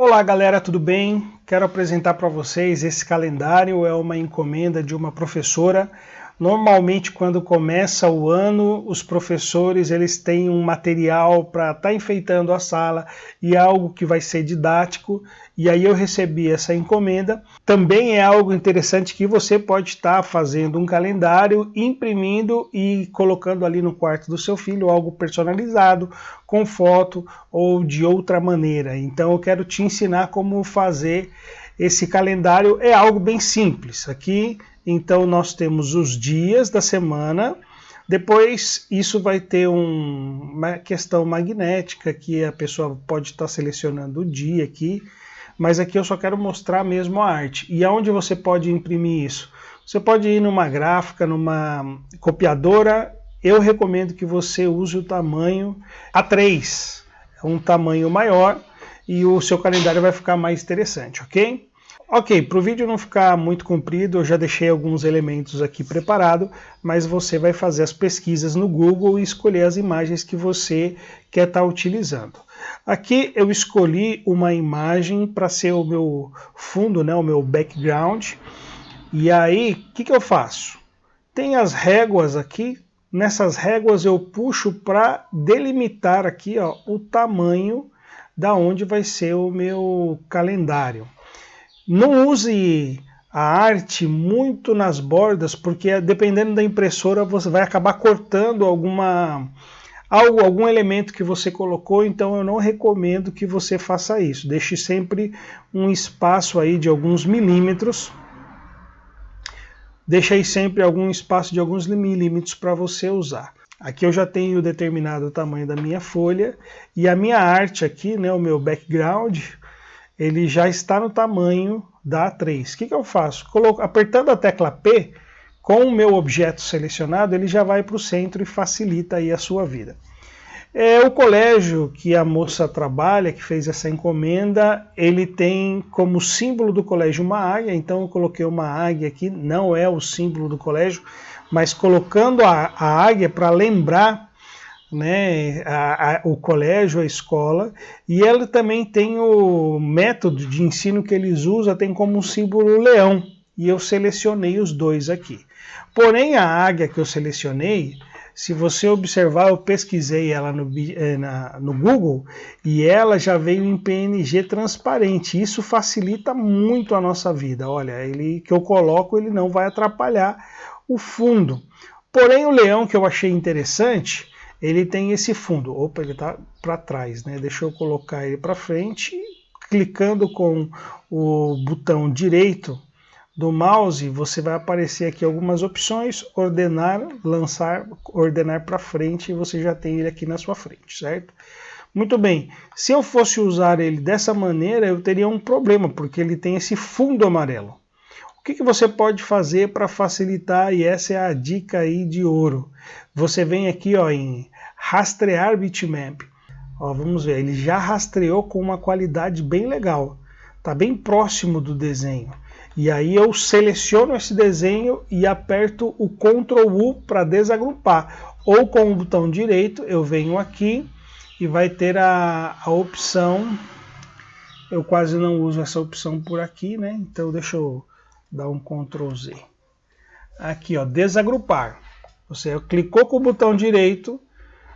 Olá galera, tudo bem? Quero apresentar para vocês esse calendário, é uma encomenda de uma professora. Normalmente quando começa o ano, os professores eles têm um material para estar enfeitando a sala e algo que vai ser didático, e aí eu recebi essa encomenda. Também é algo interessante que você pode estar fazendo um calendário, imprimindo e colocando ali no quarto do seu filho, algo personalizado, com foto ou de outra maneira. Então eu quero te ensinar como fazer esse calendário. É algo bem simples. Aqui então nós temos os dias da semana, depois isso vai ter uma questão magnética que a pessoa pode estar selecionando o dia aqui, mas aqui eu só quero mostrar mesmo a arte. E aonde você pode imprimir isso? Você pode ir numa gráfica, numa copiadora. Eu recomendo que você use o tamanho A3, é um tamanho maior, e o seu calendário vai ficar mais interessante, ok? Ok, para o vídeo não ficar muito comprido, eu já deixei alguns elementos aqui preparado, mas você vai fazer as pesquisas no Google e escolher as imagens que você quer estar utilizando. Aqui eu escolhi uma imagem para ser o meu fundo, né, o meu background. E aí, o que eu faço? Tem as réguas aqui, nessas réguas eu puxo para delimitar aqui, ó, o tamanho da onde vai ser o meu calendário. Não use a arte muito nas bordas, porque dependendo da impressora você vai acabar cortando algum elemento que você colocou, então eu não recomendo que você faça isso. Deixe sempre um espaço aí de alguns milímetros. Deixe aí sempre algum espaço de alguns milímetros para você usar. Aqui eu já tenho determinado o tamanho da minha folha e a minha arte aqui, né, o meu background, ele já está no tamanho da A3. O que eu faço? Apertando a tecla P, com o meu objeto selecionado, ele já vai para o centro e facilita aí a sua vida. O colégio que a moça trabalha, que fez essa encomenda, ele tem como símbolo do colégio uma águia, então eu coloquei uma águia aqui, não é o símbolo do colégio, mas colocando a águia para lembrar, né, o colégio, a escola, e ela também tem o método de ensino que eles usam, tem como símbolo o leão, e eu selecionei os dois aqui. Porém, a águia que eu selecionei, se você observar, eu pesquisei ela no Google e ela já veio em PNG transparente. Isso facilita muito a nossa vida. Olha, ele que eu coloco, ele não vai atrapalhar o fundo. Porém, o leão que eu achei interessante, ele tem esse fundo. Opa, ele está para trás, né? Deixa eu colocar ele para frente. Clicando com o botão direito do mouse, você vai aparecer aqui algumas opções, ordenar, lançar, ordenar para frente, e você já tem ele aqui na sua frente, certo? Muito bem, se eu fosse usar ele dessa maneira, eu teria um problema, porque ele tem esse fundo amarelo. O que você pode fazer para facilitar, e essa é a dica aí de ouro. Você vem aqui, ó, em rastrear bitmap. Ó, vamos ver, ele já rastreou com uma qualidade bem legal, está bem próximo do desenho. E aí eu seleciono esse desenho e aperto o Ctrl U para desagrupar. Ou com o botão direito eu venho aqui e vai ter a opção, eu quase não uso essa opção por aqui, né? Então deixa eu dar um Ctrl Z. Aqui, ó, desagrupar. Você clicou com o botão direito,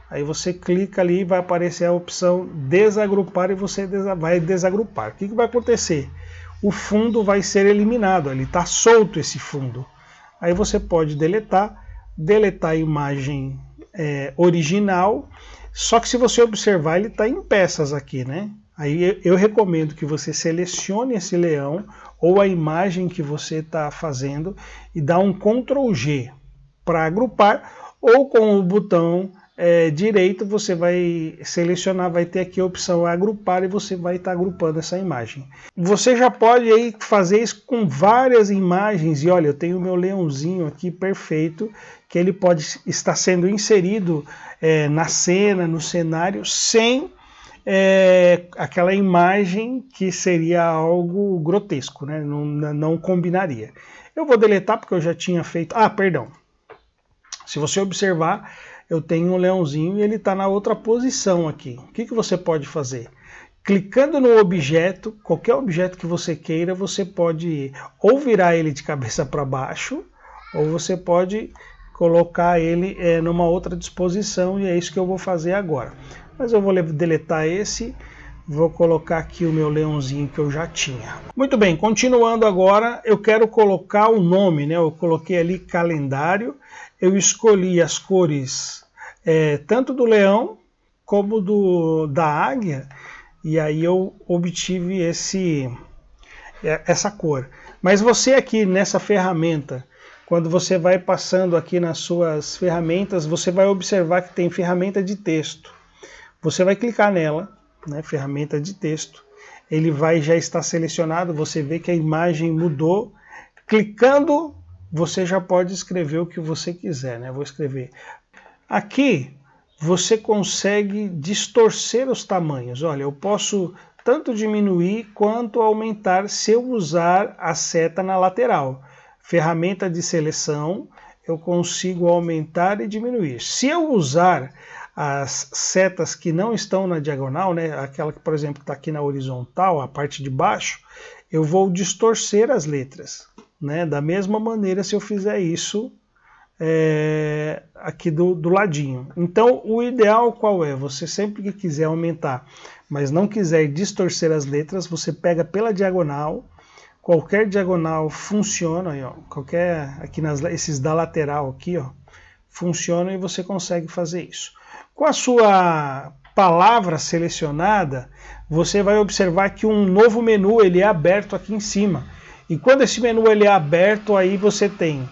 aí você clica ali e vai aparecer a opção desagrupar e você vai desagrupar. O que vai acontecer? O fundo vai ser eliminado, ele está solto esse fundo. Aí você pode deletar a imagem original, só que se você observar ele está em peças aqui, né? Aí eu recomendo que você selecione esse leão ou a imagem que você está fazendo e dá um Ctrl G para agrupar, ou com o botão direito você vai selecionar, vai ter aqui a opção agrupar e você vai estar agrupando essa imagem. Você já pode aí fazer isso com várias imagens, e olha, eu tenho o meu leãozinho aqui perfeito, que ele pode estar sendo inserido na cena, no cenário, sem aquela imagem que seria algo grotesco, né? Não combinaria. Eu vou deletar porque eu já tinha feito... Ah, perdão. Se você observar, eu tenho um leãozinho e ele está na outra posição aqui. O que você pode fazer? Clicando no objeto, qualquer objeto que você queira, você pode ou virar ele de cabeça para baixo, ou você pode colocar ele numa outra disposição, e é isso que eu vou fazer agora. Mas eu vou deletar esse, vou colocar aqui o meu leãozinho que eu já tinha. Muito bem, continuando agora, eu quero colocar o nome, né? Eu coloquei ali calendário, eu escolhi as cores tanto do leão como da águia, e aí eu obtive essa cor. Mas você aqui nessa ferramenta, quando você vai passando aqui nas suas ferramentas, você vai observar que tem ferramenta de texto. Você vai clicar nela, né, ferramenta de texto, ele vai já estar selecionado, você vê que a imagem mudou. Clicando, você já pode escrever o que você quiser, né? Vou escrever. Aqui você consegue distorcer os tamanhos. Olha, eu posso tanto diminuir quanto aumentar se eu usar a seta na lateral. Ferramenta de seleção, eu consigo aumentar e diminuir. Se eu usar as setas que não estão na diagonal, né, aquela que, por exemplo, está aqui na horizontal, a parte de baixo, eu vou distorcer as letras, né? Da mesma maneira, se eu fizer isso aqui do ladinho. Então, o ideal qual é? Você sempre que quiser aumentar, mas não quiser distorcer as letras, você pega pela diagonal, qualquer diagonal funciona, aí, ó, aqui esses da lateral aqui, ó, funciona e você consegue fazer isso. Com a sua palavra selecionada, você vai observar que um novo menu ele é aberto aqui em cima. E quando esse menu ele é aberto, aí você tem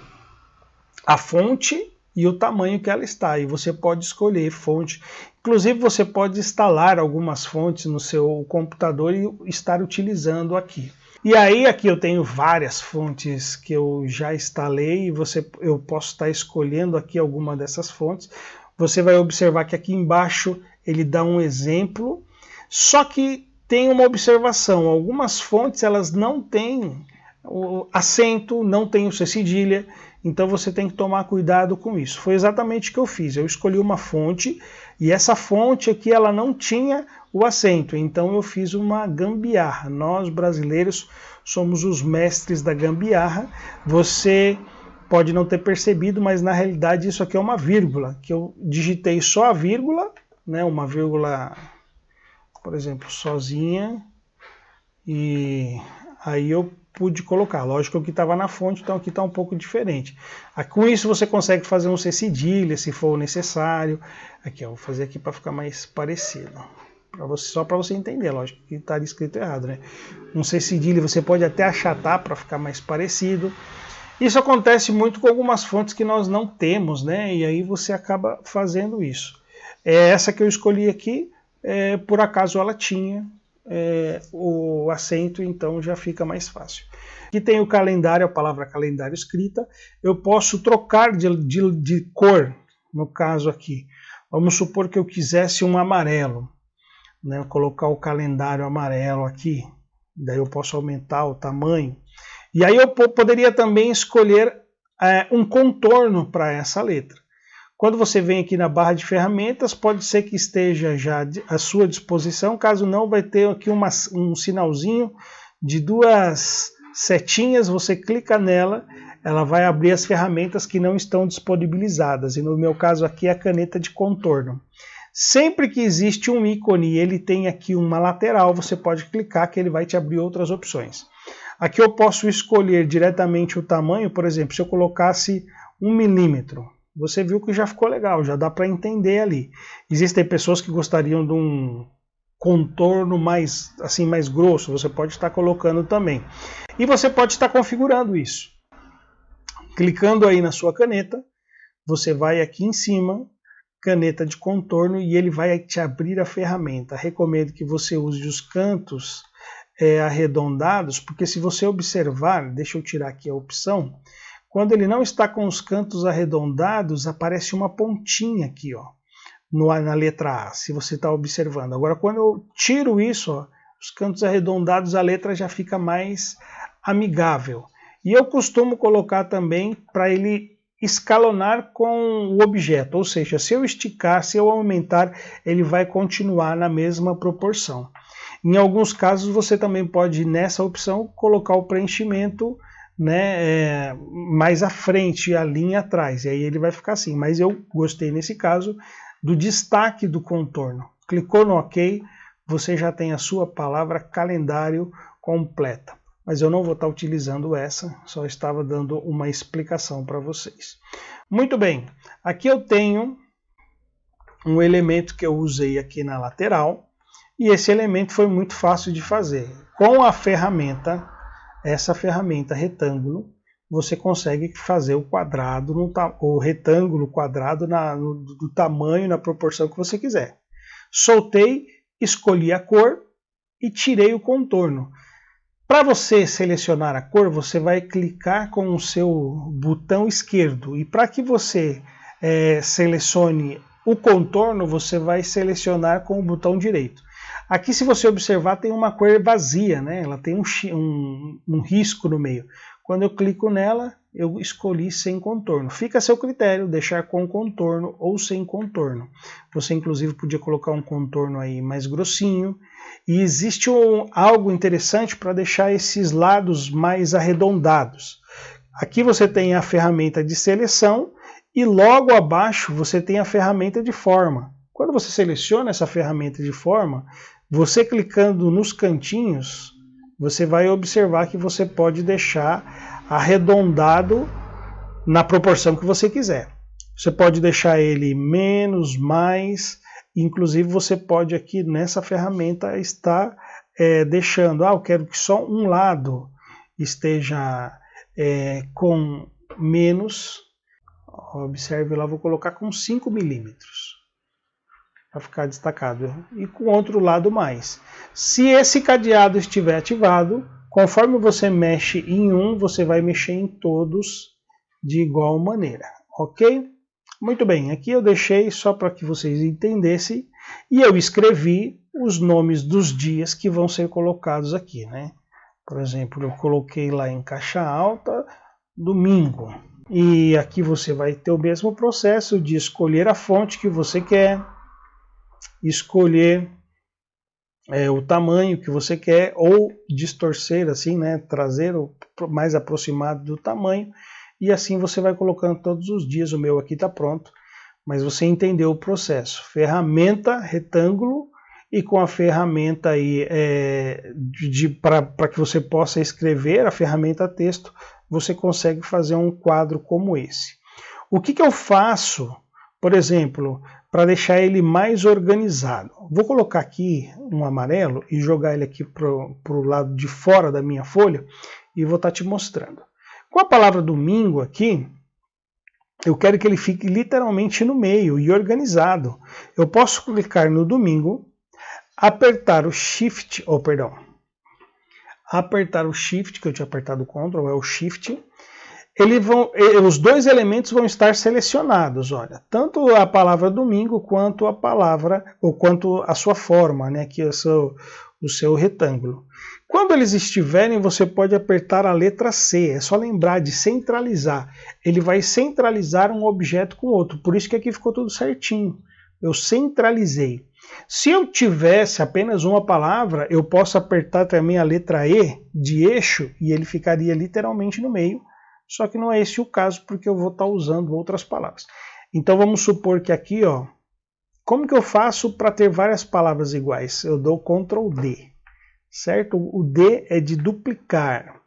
a fonte e o tamanho que ela está, e você pode escolher fonte. Inclusive você pode instalar algumas fontes no seu computador e estar utilizando aqui. E aí aqui eu tenho várias fontes que eu já instalei, e eu posso estar escolhendo aqui alguma dessas fontes. Você vai observar que aqui embaixo ele dá um exemplo, só que tem uma observação, algumas fontes elas não têm o acento, não tem o C cedilha, então você tem que tomar cuidado com isso. Foi exatamente o que eu fiz, eu escolhi uma fonte e essa fonte aqui ela não tinha o acento, então eu fiz uma gambiarra. Nós brasileiros somos os mestres da gambiarra. Você pode não ter percebido, mas na realidade isso aqui é uma vírgula, que eu digitei só a vírgula, né, uma vírgula, por exemplo, sozinha, e aí eu pude colocar. Lógico que estava na fonte, então aqui está um pouco diferente. Com isso você consegue fazer um C cedilha, se for necessário. Aqui, eu vou fazer aqui para ficar mais parecido. Só para você entender, lógico que está escrito errado, né? Um C cedilha você pode até achatar para ficar mais parecido. Isso acontece muito com algumas fontes que nós não temos, né? E aí você acaba fazendo isso. Essa que eu escolhi aqui, por acaso ela tinha o acento, então já fica mais fácil. Aqui tem o calendário, a palavra calendário escrita. Eu posso trocar de cor, no caso aqui. Vamos supor que eu quisesse um amarelo, né? Colocar o calendário amarelo aqui. Daí eu posso aumentar o tamanho. E aí eu poderia também escolher um contorno para essa letra. Quando você vem aqui na barra de ferramentas, pode ser que esteja já à sua disposição. Caso não, vai ter aqui um sinalzinho de duas setinhas. Você clica nela, ela vai abrir as ferramentas que não estão disponibilizadas. E no meu caso aqui é a caneta de contorno. Sempre que existe um ícone e ele tem aqui uma lateral, você pode clicar que ele vai te abrir outras opções. Aqui eu posso escolher diretamente o tamanho, por exemplo, se eu colocasse 1 milímetro. Você viu que já ficou legal, já dá para entender ali. Existem pessoas que gostariam de um contorno mais grosso, você pode estar colocando também. E você pode estar configurando isso. Clicando aí na sua caneta, você vai aqui em cima, caneta de contorno, e ele vai te abrir a ferramenta. Recomendo que você use os cantos arredondados, porque se você observar, deixa eu tirar aqui a opção, quando ele não está com os cantos arredondados, aparece uma pontinha aqui, ó, na letra A, se você está observando. Agora, quando eu tiro isso, ó, os cantos arredondados, a letra já fica mais amigável. E eu costumo colocar também para ele escalonar com o objeto, ou seja, se eu esticar, se eu aumentar, ele vai continuar na mesma proporção. Em alguns casos você também pode, nessa opção, colocar o preenchimento, né, mais à frente e a linha atrás, e aí ele vai ficar assim. Mas eu gostei nesse caso do destaque do contorno. Clicou no OK, você já tem a sua palavra calendário completa. Mas eu não vou estar utilizando essa, só estava dando uma explicação para vocês. Muito bem, aqui eu tenho um elemento que eu usei aqui na lateral, e esse elemento foi muito fácil de fazer. Com a ferramenta, essa ferramenta retângulo, você consegue fazer o quadrado, o retângulo quadrado do tamanho, na proporção que você quiser. Soltei, escolhi a cor e tirei o contorno. Para você selecionar a cor, você vai clicar com o seu botão esquerdo. E para que você selecione o contorno, você vai selecionar com o botão direito. Aqui, se você observar, tem uma cor vazia, né? Ela tem um risco no meio. Quando eu clico nela, eu escolhi sem contorno. Fica a seu critério, deixar com contorno ou sem contorno. Você, inclusive, podia colocar um contorno aí mais grossinho. E existe algo interessante para deixar esses lados mais arredondados. Aqui você tem a ferramenta de seleção e logo abaixo você tem a ferramenta de forma. Quando você seleciona essa ferramenta de forma, você clicando nos cantinhos, você vai observar que você pode deixar arredondado na proporção que você quiser. Você pode deixar ele menos, mais, inclusive você pode aqui nessa ferramenta estar deixando, eu quero que só um lado esteja com menos, observe lá, vou colocar com 5 milímetros. Para ficar destacado, e com o outro lado mais. Se esse cadeado estiver ativado, conforme você mexe em um, você vai mexer em todos de igual maneira, ok? Muito bem, aqui eu deixei só para que vocês entendessem, e eu escrevi os nomes dos dias que vão ser colocados aqui, né? Por exemplo, eu coloquei lá em caixa alta, domingo. E aqui você vai ter o mesmo processo de escolher a fonte que você quer, escolher o tamanho que você quer, ou distorcer assim, né, trazer o mais aproximado do tamanho, e assim você vai colocando todos os dias. O meu aqui está pronto, mas você entendeu o processo. Ferramenta retângulo, e com a ferramenta aí para que você possa escrever, a ferramenta texto, você consegue fazer um quadro como esse. O que eu faço, por exemplo, para deixar ele mais organizado? Vou colocar aqui um amarelo e jogar ele aqui para o lado de fora da minha folha e vou estar te mostrando. Com a palavra domingo aqui, eu quero que ele fique literalmente no meio e organizado. Eu posso clicar no domingo, apertar o Shift, apertar o Shift, que eu tinha apertado o Ctrl, é o Shift. Os dois elementos vão estar selecionados, olha, tanto a palavra domingo quanto a palavra, ou quanto a sua forma, né, que é o seu retângulo. Quando eles estiverem, você pode apertar a letra C, é só lembrar de centralizar. Ele vai centralizar um objeto com o outro, por isso que aqui ficou tudo certinho. Eu centralizei. Se eu tivesse apenas uma palavra, eu posso apertar também a letra E de eixo e ele ficaria literalmente no meio. Só que não é esse o caso, porque eu vou estar usando outras palavras. Então vamos supor que aqui, ó, como que eu faço para ter várias palavras iguais? Eu dou Ctrl D, certo? O D é de duplicar.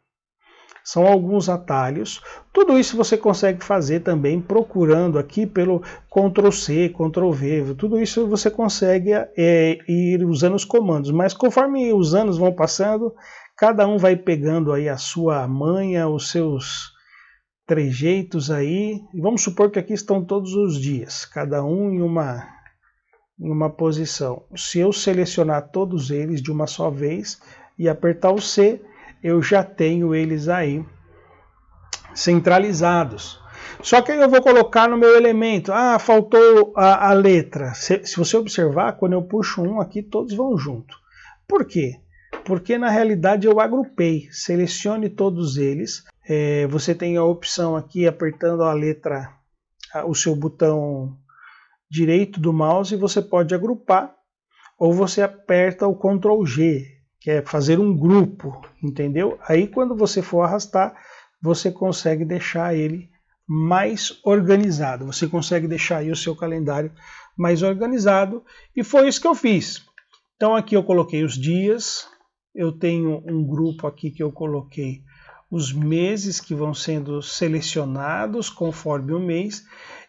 São alguns atalhos. Tudo isso você consegue fazer também procurando aqui pelo Ctrl C, Ctrl V. Tudo isso você consegue ir usando os comandos. Mas conforme os anos vão passando, cada um vai pegando aí a sua manha, os seus trejeitos aí. E vamos supor que aqui estão todos os dias, cada um em uma posição. Se eu selecionar todos eles de uma só vez e apertar o C, eu já tenho eles aí centralizados. Só que aí eu vou colocar no meu elemento, faltou a letra. Se você observar, quando eu puxo um aqui, todos vão junto. Por quê? Porque na realidade eu agrupei. Selecione todos eles. Você tem a opção aqui, apertando a letra, o seu botão direito do mouse, você pode agrupar. ou você aperta o Ctrl G, que é fazer um grupo, entendeu? Aí quando você for arrastar, você consegue deixar ele mais organizado, você consegue deixar aí o seu calendário mais organizado, e foi isso que eu fiz. Então aqui eu coloquei os dias, eu tenho um grupo aqui que eu coloquei os meses que vão sendo selecionados conforme o mês,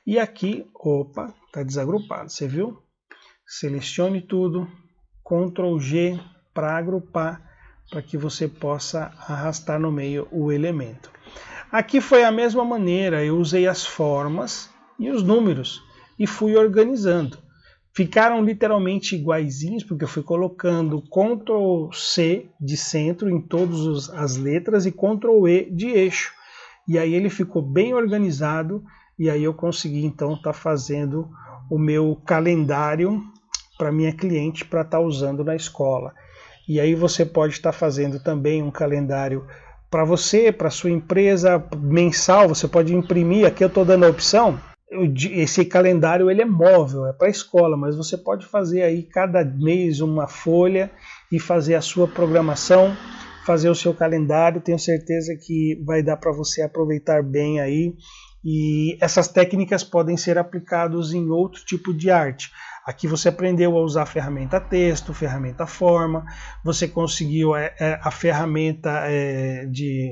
e aqui, opa, está desagrupado, você viu? Selecione tudo, Ctrl G para agrupar, para que você possa arrastar no meio o elemento. Aqui foi a mesma maneira, eu usei as formas e os números e fui organizando. Ficaram literalmente iguaizinhos, porque eu fui colocando Ctrl C de centro em todas as letras e Ctrl E de eixo. E aí ele ficou bem organizado, e aí eu consegui então estar fazendo o meu calendário para minha cliente para estar usando na escola. E aí você pode estar fazendo também um calendário para você, para sua empresa, mensal. Você pode imprimir, aqui eu estou dando a opção, esse calendário ele é móvel, é para a escola, mas você pode fazer aí cada mês uma folha e fazer a sua programação, fazer o seu calendário. Tenho certeza que vai dar para você aproveitar bem aí, e essas técnicas podem ser aplicadas em outro tipo de arte. Aqui você aprendeu a usar a ferramenta texto, ferramenta forma, você conseguiu a ferramenta de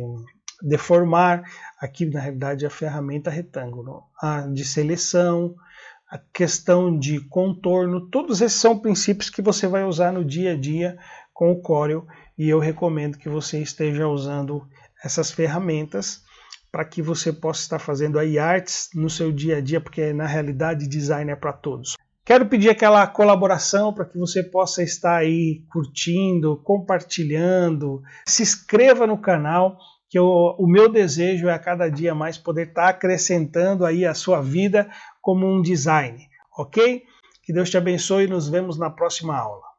deformar, aqui na realidade a ferramenta retângulo, a de seleção, a questão de contorno. Todos esses são princípios que você vai usar no dia a dia com o Corel, e eu recomendo que você esteja usando essas ferramentas para que você possa estar fazendo aí artes no seu dia a dia, porque na realidade design é para todos. Quero pedir aquela colaboração para que você possa estar aí curtindo, compartilhando, se inscreva no canal, que o meu desejo é a cada dia mais poder estar acrescentando aí a sua vida como um design, ok? Que Deus te abençoe e nos vemos na próxima aula.